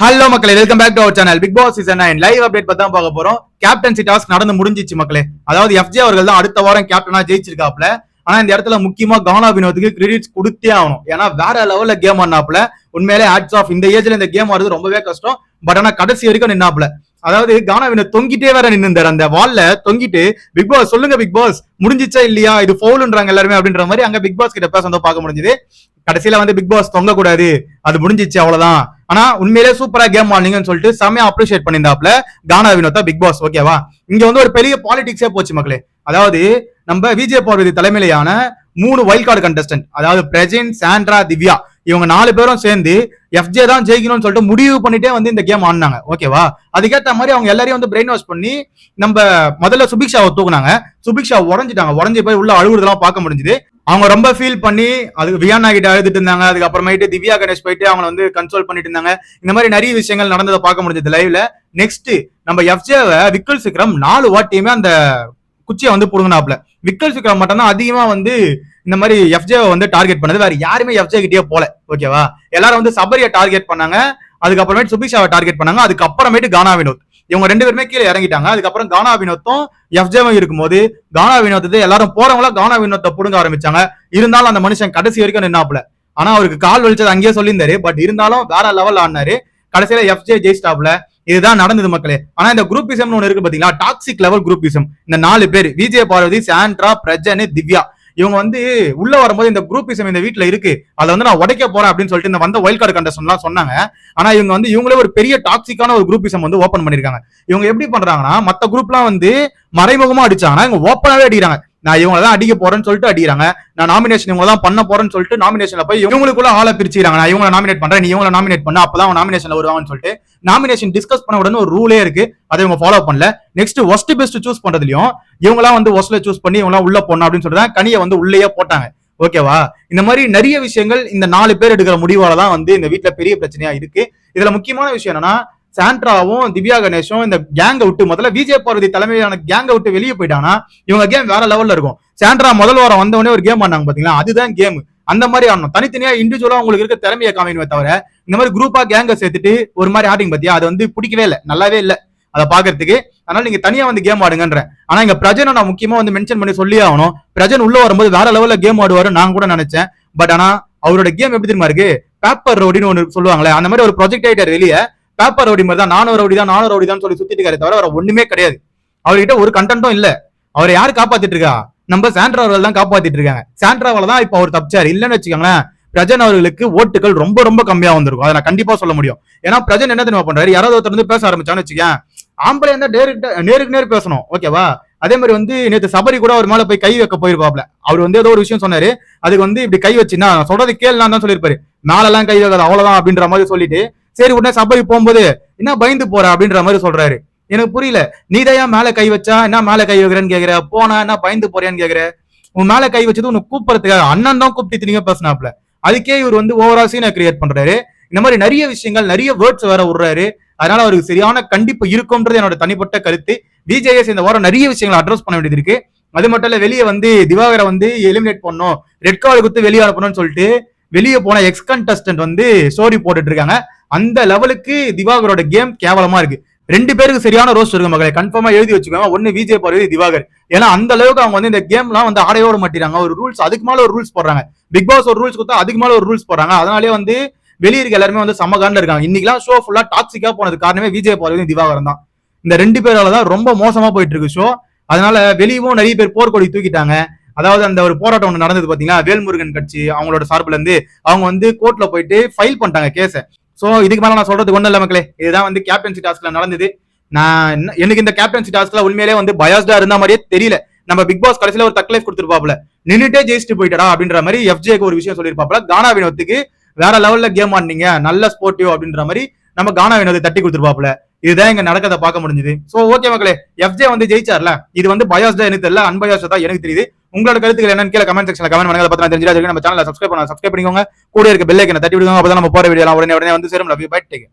Hello மக்களே, welcome back to our channel. Bigg Boss season 9 live update பத்தி தான் பார்க்க போறோம். கேப்டன்சி டாஸ்க் நடந்து முடிஞ்சிச்சு மக்களே. அதாவது எஃப்ஜே அவர்கள் தான் அடுத்த வாரம் கேப்டனா ஜெயிச்சிருக்காப்ல. ஆனா இந்த இடத்துல முக்கியமா கானா வினோத்துக்கு கிரெடிட்ஸ் கொடுத்தே ஆகணும். ஏன்னா வேற லெவல்ல கேம் ஆனாப்ல. உண்மையிலே ஹேட்ஸ் ஆஃப். இந்த ஏஜ்ல இந்த கேம் ஆடுறது ரொம்பவே கஷ்டம். பட் ஆனா கடைசி வரைக்கும் நின்னாப்ல. அதாவது கானா வினோத் தொங்கிட்டே வேற நின்னுந்தாரு. அந்த வால்ல தொங்கிட்டு பிக் பாஸ் சொல்லுங்க, பிக் பாஸ் முடிஞ்சிச்சா இல்லையா, இது ஃபவுல்ன்றாங்க எல்லாருமே அப்படின்ற மாதிரி அங்க பிக் பாஸ் கிட்ட பேச வந்து பார்க்க முடிஞ்சது. கடைசியில வந்து பிக் பாஸ் தொங்க கூடாது, அது முடிஞ்சிச்சு அவ்வளவுதான். ஆனா உண்மையிலே சூப்பரா கேம் ஆனீங்கன்னு சொல்லிட்டு செம்மையா அப்ரிஷியேட் பண்ணியிருந்தாப்ல கானா வினோத்தா பிக் பாஸ். ஓகேவா, இங்க வந்து ஒரு பெரிய பாலிடிக்ஸே போச்சு மக்களே. அதாவது நம்ம விஜய் பார்வதி தலைமையிலான 3 வைல்ட் கார்டு கண்டஸ்டன்ட், அதாவது பிரஜின், சாண்ட்ரா, திவ்யா, இவங்க 4 பேரும் சேர்ந்து எஃப்ஜே தான் ஜெயிக்கணும்னு சொல்லிட்டு முடிவு பண்ணிட்டே வந்து இந்த கேம் ஆடினாங்க. ஓகேவா, அதுக்கேற்ற மாதிரி அவங்க எல்லாரையும் வந்து பிரெயின் வாஷ் பண்ணி நம்ம முதல்ல சுபிக்ஷாவை தூக்குனாங்க. சுபிக்ஷா உடஞ்சிட்டாங்க. உடஞ்சி போய் உள்ள அழுகுறதெல்லாம் பார்க்க முடிஞ்சது. அவங்க ரொம்ப ஃபீல் பண்ணி அதுக்கு வியானா கிட்ட அழுதுட்டு இருந்தாங்க. அதுக்கப்புறமேட்டு திவ்யா கணேஷ் போயிட்டு அவங்க வந்து கன்சோல் பண்ணிட்டு இருந்தாங்க. இந்த மாதிரி நிறைய விஷயங்கள் நடந்ததை பார்க்க முடிஞ்சது லைவ்ல. நெக்ஸ்ட் நம்ம எஃப்ஜேவை விக்கல் சிக்ரம் 4 வாட்டியுமே அந்த குச்சியை வந்து புடுங்கினாப்ல. விக்கல் சிக்ரம் மட்டும் தான் அதிகமா வந்து இந்த மாதிரி எஃப்ஜேவை வந்து டார்கெட் பண்ணது. வேற யாருமே எஃப்ஜே கிட்டே போல. ஓகேவா, எல்லாரும் வந்து சபரியை டார்கெட் பண்ணாங்க. அதுக்கப்புறமேட்டு சுபிக்ஷாவை டார்கெட் பண்ணாங்க. அதுக்கப்புறமேட்டு கானா வினோத், இவங்க 2 பேருமே கீழே இறங்கிட்டாங்க. அதுக்கப்புறம் கானா வினோத்தும் எஃப்ஜேவும் இருக்கும்போது கானா வினோத்து எல்லாரும் போறவங்களா கானா வினோத்தை புடுங்க ஆரம்பிச்சாங்க. இருந்தாலும் அந்த மனுஷன் கடைசி வரைக்கும் நின்னாப்ல. ஆனா அவருக்கு கால் வலிச்சது அங்கேயே சொல்லியிருந்தாரு. பட் இருந்தாலும் வேற லெவல் ஆடினாரு. கடைசியில எஃப்ஜே ஜெயிஸ்டாப்ல. இதுதான் நடந்தது மக்களே. ஆனா இந்த குரூப்பிசம் ஒன்று இருக்கு பாத்தீங்களா, டாக்ஸிக் லெவல் குரூப்பிசம். இந்த 4 பேர் விஜய் பார்வதி, சாண்ட்ரா, பிரஜன், திவ்யா, இவங்க வந்து உள்ள வரும்போது இந்த குரூப்பிசம் இந்த வீட்டுல இருக்கு, அதை வந்து நான் உடைக்க போறேன் அப்படின்னு சொல்லிட்டு இந்த வந்த வைல்ட் கார்டு கண்டஸ்டன்ட் எல்லாம் சொன்னாங்க. ஆனா இவங்க வந்து இவங்களே ஒரு பெரிய டாக்ஸிக்கான ஒரு குரூப்பிசம் வந்து ஓபன் பண்ணிருக்காங்க. இவங்க எப்படி பண்றாங்கன்னா, மத்த குரூப்லாம் வந்து மறைமுகமா அடிச்சாங்கன்னா இவங்க ஓப்பனாவே அடிக்கிறாங்க. நான் இவங்களை தான் அடிக்க போறேன்னு சொல்லிட்டு அடிக்கிறாங்க. நான் நாமினேஷன் இவங்க தான் பண்ண போறேன்னு சொல்லிட்டு நாமினேஷன்ல போய் இவங்களுக்குள்ள ஆளை பிரிச்சுறாங்க. நான் இவங்களை நாமினேட் பண்றேன், நீ இவங்களை நாமினேட் பண்ண, அப்பதான் நாமினேஷன்ல வருவாங்கன்னு சொல்லிட்டு நாமினேஷன் டிஸ்கஸ் பண்ண உடனே ஒரு ரூலே இருக்கு, அதை இவங்க ஃபாலோ பண்ணல. நெக்ஸ்ட் ஒஸ்ட் பெஸ்ட் சூஸ் பண்றதுலயும் இவங்கலாம் வந்து ஒஸ்ட்ல சூஸ் பண்ணி இவங்கலாம் உள்ள போடணும் அப்படின்னு சொல்லிட்டு கனியை வந்து உள்ளேயே போட்டாங்க. ஓகேவா, இந்த மாதிரி நிறைய விஷயங்கள் இந்த 4 பேர் எடுக்கிற முடிவால தான் வந்து இந்த வீட்டுல பெரிய பிரச்சனையா இருக்கு. இதுல முக்கியமான விஷயம் என்னன்னா, சாண்ட்ராவும் திவ்யா கணேஷும் இந்த கேங்கை விட்டு முதல்ல விஜய் பார்வதி தலைமையிலான கேங்கை விட்டு வெளியே போயிட்டாங்கன்னா இவங்க கேம் வேற லெவல்ல இருக்கும். சாண்ட்ரா முதல் வாரம் வந்த உடனே ஒரு கேம் ஆனாங்க பாத்தீங்களா, அதுதான் கேம். அந்த மாதிரி ஆடணும். தனித்தனியா இண்டிவிஜுவலா உங்களுக்கு இருக்க திறமையை காமிக்கணுமே தவிர இந்த மாதிரி குரூப்பா கேங்க சேர்த்துட்டு ஒரு மாதிரி ஆடிங் பத்தியா, அது வந்து பிடிக்கவே இல்லை, நல்லாவே இல்லை அதை பாக்குறதுக்கு. அதனால நீங்க தனியா வந்து கேம் ஆடுங்கன்ற. ஆனா இங்க பிரஜனை நான் முக்கியமா வந்து மென்ஷன் பண்ணி சொல்லி ஆகணும். பிரஜன் உள்ள வரும்போது வேற லெவல்ல கேம் ஆடுவாரு நான் கூட நினைச்சேன். பட் ஆனா அவரோட கேம் எப்படி தெரியுமா இருக்கு, பேப்பர் ரோடின்னு ஒன்று சொல்லுவாங்களே, அந்த மாதிரி ஒரு ப்ரொஜெக்ட் ஆயிட்டார் வெளியே. பேப்பர் ரவுடி மாதிரி தான், நானும் ரவுடி தான் சொல்லி சுத்திட்டு இருக்காரு தவிர வேற ஒண்ணுமே கிடையாது. அவர்கிட்ட ஒரு கண்டென்ட்டும் இல்ல. அவரை யாரு காப்பாத்திட்டு இருக்கா, நம்ம சாண்ட்ரா அவர்கள் தான் காப்பாத்திட்டு இருக்காங்க. சாண்ட்ராவால தான் இப்ப அவர் தப்பிச்சாரு. இல்லன்னு வச்சுக்கோங்களேன், பிரஜன் அவர்களுக்கு ஓட்டுகள் ரொம்ப ரொம்ப கம்மியா வந்திருக்கும். அதை நான் கண்டிப்பா சொல்ல முடியும். ஏன்னா பிரஜன் என்ன தெரியுமா பண்றாரு, யாராவது ஒருத்தர் வந்து பேச ஆரம்பிச்சான்னு வச்சுக்கேன், ஆம்பளை இருந்தா நேருக்கு நேர் பேசணும். ஓகேவா, அதே மாதிரி வந்து நேற்று சபரி கூட அவர் மேல போய் கை வைக்க போயிருப்பாப்ல. அவர் வந்து ஏதோ ஒரு விஷயம் சொன்னாரு, அதுக்கு வந்து இப்படி கை வச்சுன்னா சொல்றது கேள்லாம் தான் சொல்லியிருப்பாரு. மேலெல்லாம் கை வைக்காது அவ்வளவுதான் அப்படின்ற மாதிரி சொல்லிட்டு சரி உடனே சபரி போகும்போது என்ன பயந்து போற அப்படின்ற மாதிரி சொல்றாரு. எனக்கு புரியல, நீதையா மேல கை வச்சா என்ன மேல கை வைக்கிறேன்னு கேக்குற, போனா என்ன பயந்து போறேன்னு கேக்குற, உன் மேல கை வச்சது உனக்கு கூப்பிடுறதுக்காக அண்ணன் தான் கூப்பிட்டு நீங்க பேசினாப்ல. அதுக்கே இவர் வந்து ஓவரா சீனை கிரியேட் பண்றாரு. இந்த மாதிரி நிறைய விஷயங்கள் நிறைய வேர்ட்ஸ் வேற விடுறாரு. அதனால அவருக்கு சரியான கண்டிப்பு இருக்கும்ன்றது என்னோட தனிப்பட்ட கருத்து. விஜேஎஸ் இந்த வாரம் நிறைய விஷயங்களை அட்ரஸ் பண்ண வேண்டியது இருக்கு. அது மட்டும் இல்ல, வெளியே வந்து திவாகரை வந்து எலிமினேட் பண்ணணும், ரெட் கார்டு கொடுத்து வெளியே அனுப்பணும்னு சொல்லிட்டு வெளியே போன எக்ஸ் கண்டஸ்டன்ட் வந்து ஸ்டோரி போட்டுட்டு இருக்காங்க. அந்த லெவலுக்கு திவாகரோட கேம் கேவலமா இருக்கு. 2 பேருக்கு சரியான ரோஸ்ட் இருக்கு மக்களை, கன்ஃபார்மா எழுதி வச்சுக்கோங்க. ஒன்னு விஜய் பார்வதி, திவாகர். ஏன்னா அந்த அளவுக்கு அவங்க வந்து இந்த கேம்லாம் வந்து ஆடையோட மாட்டிறாங்க. ஒரு ரூல்ஸ் அதுக்கு மேல ஒரு ரூல்ஸ் போடுறாங்க. பிக் பாஸ் ஒரு ரூல்ஸ் கொடுத்தா அதுக்கு மேல ஒரு ரூல்ஸ் போடுறாங்க. அதனாலே வந்து வெளியே இருக்க எல்லாருமே வந்து சமகாண்ட இருக்காங்க. இன்னைக்கெல்லாம் ஷோ ஃபுல்லா டாக்ஸிக்கா போனது காரணமே விஜய் பார்வதி, திவாகரன் தான். இந்த 2 பேரால தான் ரொம்ப மோசமா போயிட்டு இருக்கு ஷோ. அதனால வெளியவும் நிறைய பேர் போர்க்கொடி தூக்கிட்டாங்க. அதாவது அந்த ஒரு போராட்டம் ஒன்று நடந்தது பாத்தீங்கன்னா, வேல்முருகன் கட்சி அவங்களோட சார்பில் இருந்து அவங்க வந்து கோர்ட்ல போயிட்டு ஃபைல் பண்ணிட்டாங்க கேஸ. சோ இதுக்கு மேல நான் சொல்றதுக்கு ஒண்ணு இல்ல மக்களே, இதுதான் வந்து கேப்டன்சி டாஸ்க்ல நடந்தது. நான் எனக்கு இந்த கேப்டன்சி டாஸ்க்ல உண்மையிலே வந்து பயாஸ்டா இருந்த மாதிரியே தெரியல. நம்ம பிக் பாஸ் கடைசியில ஒரு தக்லைஃப் கொடுத்துருப்பாப்ல, நின்னுட்டே ஜெயிச்சுட்டு போயிட்டா அப்படின்ற மாதிரி எஃப்ஜேக்கு ஒரு விஷயம் சொல்லியிருப்பாப்ல. கானா வினோத்துக்கு வேற லெவல்ல கேம் ஆடினீங்க, நல்ல ஸ்போர்ட்டிவ் அப்படின்ற மாதிரி நம்ம கானா வினோத்தை தட்டி கொடுத்துருப்பாப்ல. இதுதான் இங்க நடக்கதை பார்க்க முடிஞ்சது. சோ ஓகே மக்களே, எஃப்ஜே வந்து ஜெயிச்சார்ல, இது வந்து பயாஸ்டா எனக்கு தெரியல, அன்பயாஸ்டா தான் எனக்கு தெரியுது. உங்களோட கருத்துக்கள் என்னன்னு கீழே கமெண்ட் செக்ஷன்ல கமெண்ட் பண்ணுங்க. பத்தி தெரிஞ்சுட்டு நம்ம சேனலை சப்ஸ்கிரைப் பண்ணிக்கோங்க. கூட இருக்க பெல் ஐக்கனை தட்டி விடுங்க. அப்பதான் நம்ம போற வீடியோ உடனே வந்து சேரும். Love you, bye, take care.